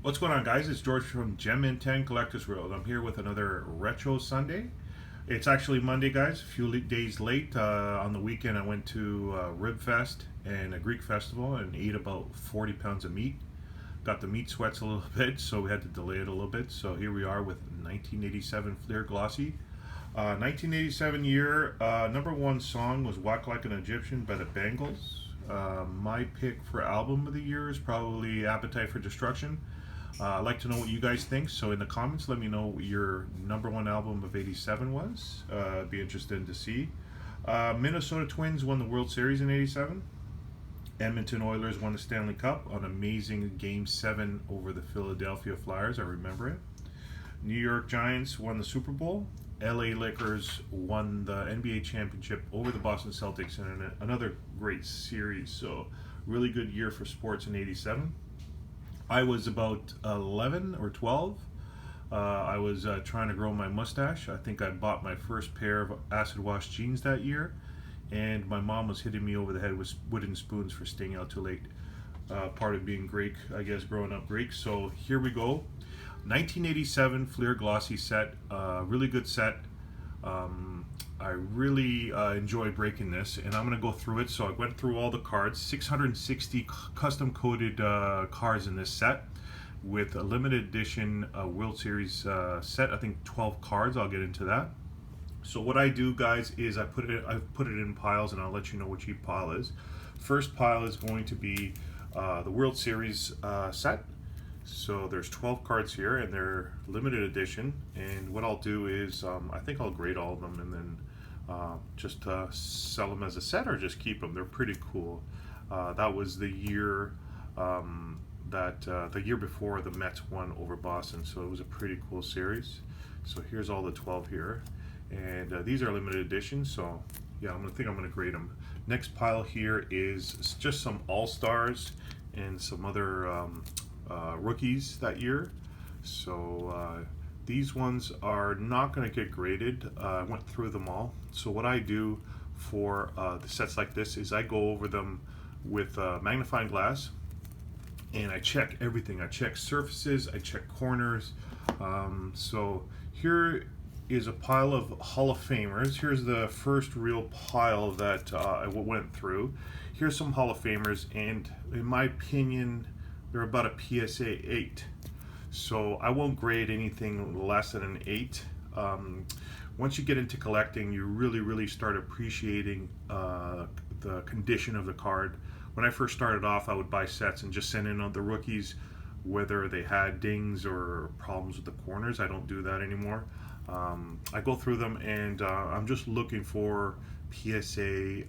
What's going on, guys? It's George from Gem and 10 Collectors World. I'm here with another Retro Sunday. It's actually Monday, guys. A few days late. On the weekend, I went to Rib Fest and a Greek festival and ate about 40 pounds of meat. Got the meat sweats a little bit, so we had to delay it a little bit. So here we are with 1987 Fleer Glossy. 1987 year, number one song was Walk Like an Egyptian by the Bangles. My pick for album of the year is probably Appetite for Destruction. I'd like to know what you guys think, so in the comments let me know what your number one album of 87 was. It'd be interesting to see. Minnesota Twins won the World Series in 87. Edmonton Oilers won the Stanley Cup on amazing Game 7 over the Philadelphia Flyers. I remember it. New York Giants won the Super Bowl. LA Lakers won the NBA championship over the Boston Celtics in another great series. So really good year for sports in 87. I was about 11 or 12. I was trying to grow my mustache. I think I bought my first pair of acid wash jeans that year, and my mom was hitting me over the head with wooden spoons for staying out too late. Part of being Greek, I guess, growing up Greek. So here we go. 1987 Fleer Glossy set. Really good set. I really enjoyed breaking this, and I'm going to go through it. So I went through all the cards, 660 custom coded cards in this set with a limited edition World Series set. I think 12 cards. I'll get into that. So what I do, guys, is I put it in piles, and I'll let you know which each pile is. First pile is going to be the World Series set. So there's 12 cards here, and they're limited edition. And what I'll do is I think I'll grade all of them and then just sell them as a set or just keep them. They're pretty cool. That was the year the year before the Mets won over Boston, so it was a pretty cool series. So here's all the 12 here, and these are limited editions. So yeah, I'm gonna grade them. Next pile here is just some all-stars and some other rookies that year. So these ones are not going to get graded. I went through them all. So what I do for the sets like this is I go over them with magnifying glass, and I check everything. I check surfaces, I check corners. So here is a pile of Hall of Famers. Here's the first real pile that I went through. Here's some Hall of Famers, and in my opinion, they're about a PSA 8. So I won't grade anything less than an 8. Once you get into collecting, you really start appreciating the condition of the card. When I first started off, I would buy sets and just send in on the rookies, whether they had dings or problems with the corners. I don't do that anymore. I go through them, and I'm just looking for PSA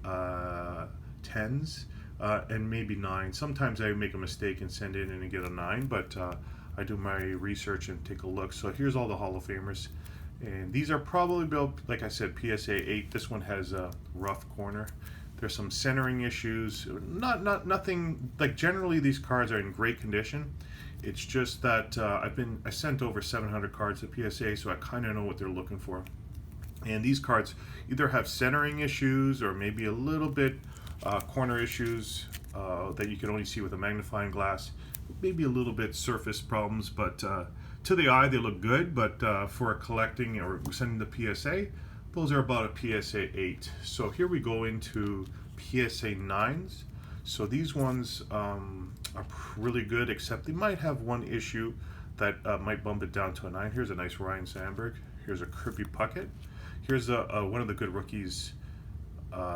10s. And maybe 9. Sometimes I make a mistake and send in and get a 9, but I do my research and take a look. So here's all the Hall of Famers, and these are probably built, like I said, PSA 8. This one has a rough corner. There's some centering issues. Nothing like, generally these cards are in great condition. It's just that I sent over 700 cards to PSA, so I kind of know what they're looking for. And these cards either have centering issues or maybe a little bit corner issues that you can only see with a magnifying glass, maybe a little bit surface problems, but to the eye they look good, but for collecting or sending to PSA, those are about a PSA 8. So here we go into PSA 9s. So these ones are really good, except they might have one issue that might bump it down to a 9. Here's a nice Ryan Sandberg. Here's a Kirby Puckett. Here's one of the good rookies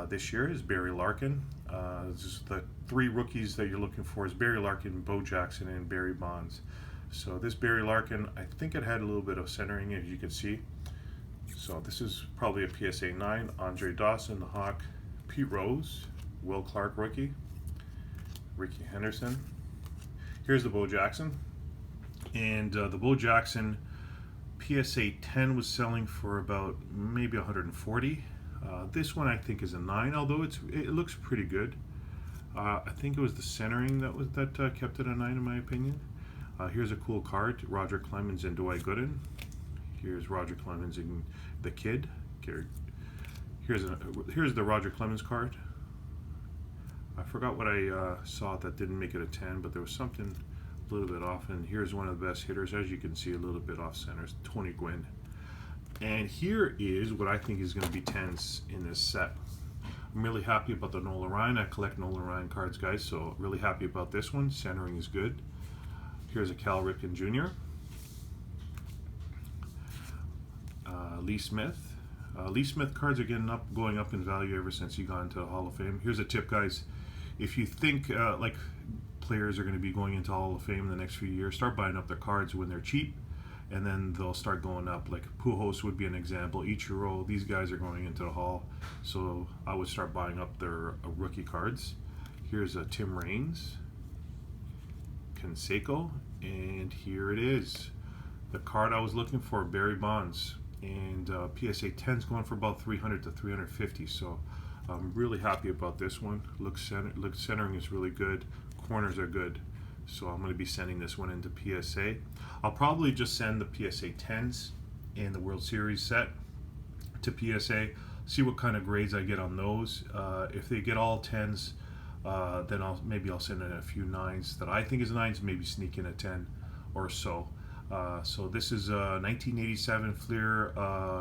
this year is Barry Larkin. This is the 3 rookies that you're looking for is Barry Larkin, Bo Jackson, and Barry Bonds. So this Barry Larkin, I think it had a little bit of centering, as you can see. So this is probably a PSA 9. Andre Dawson, the Hawk, Pete Rose, Will Clark rookie, Ricky Henderson. Here's the Bo Jackson, and the Bo Jackson PSA 10 was selling for about maybe 140. This one I think is a 9, although it looks pretty good. I think it was the centering that kept it a 9 in my opinion. Here's a cool card: Roger Clemens and Dwight Gooden. Here's Roger Clemens and the Kid. Here's the Roger Clemens card. I forgot what I saw that didn't make it a 10, but there was something a little bit off, and here's one of the best hitters, as you can see, a little bit off center, Tony Gwynn. And here is what I think is going to be 10s in this set. I'm really happy about the Nolan Ryan. I collect Nolan Ryan cards, guys, so really happy about this one. Centering is good. Here's a Cal Ripken Jr. Lee Smith. Lee Smith cards are going up in value ever since he got into the Hall of Fame. Here's a tip, guys. If you think like players are going to be going into Hall of Fame in the next few years, start buying up their cards when they're cheap, and then they'll start going up. Like Pujols would be an example. Ichiro, these guys are going into the Hall, so I would start buying up their rookie cards. Here's a Tim Raines, Canseco, and here it is. The card I was looking for, Barry Bonds. And PSA 10's going for about 300 to 350, so I'm really happy about this one. Centering is really good, corners are good, so I'm going to be sending this one into PSA. I'll probably just send the PSA 10s in the World Series set to PSA, see what kind of grades I get on those. If they get all 10s, then maybe I'll send in a few 9s that I think is 9s, maybe sneak in a 10 or so. So this is a 1987 Fleer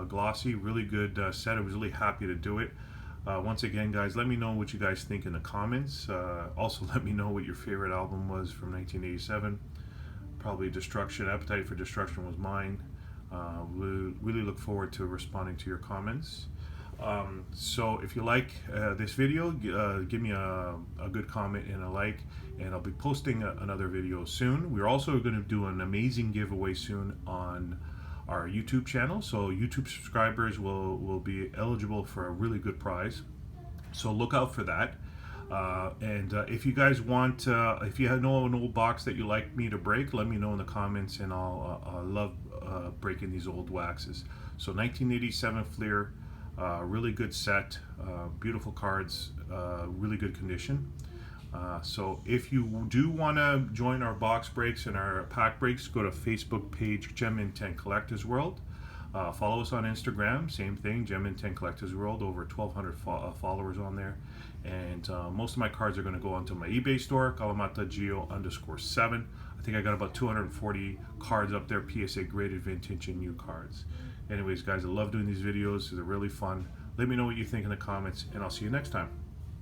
Glossy, really good set. I was really happy to do it. Once again, guys, let me know what you guys think in the comments. Also, let me know what your favorite album was from 1987. Probably Destruction, Appetite for Destruction was mine. We'll really look forward to responding to your comments. So if you like this video, give me a good comment and a like, and I'll be posting another video soon. We're also going to do an amazing giveaway soon on our YouTube channel, so YouTube subscribers will be eligible for a really good prize, so look out for that. And if you guys want, if you know an old box that you like me to break, let me know in the comments, and I'll love breaking these old waxes. So 1987 Fleer, really good set, beautiful cards, really good condition. So if you do want to join our box breaks and our pack breaks, go to Facebook page Gem Intent Collectors World. Follow us on Instagram, same thing, Gem Intent Collectors World, over 1,200 followers on there. And most of my cards are going to go onto my eBay store, Kalamata_Geo_7. I think I got about 240 cards up there, PSA graded vintage and new cards. Anyways, guys, I love doing these videos. They're really fun. Let me know what you think in the comments, and I'll see you next time.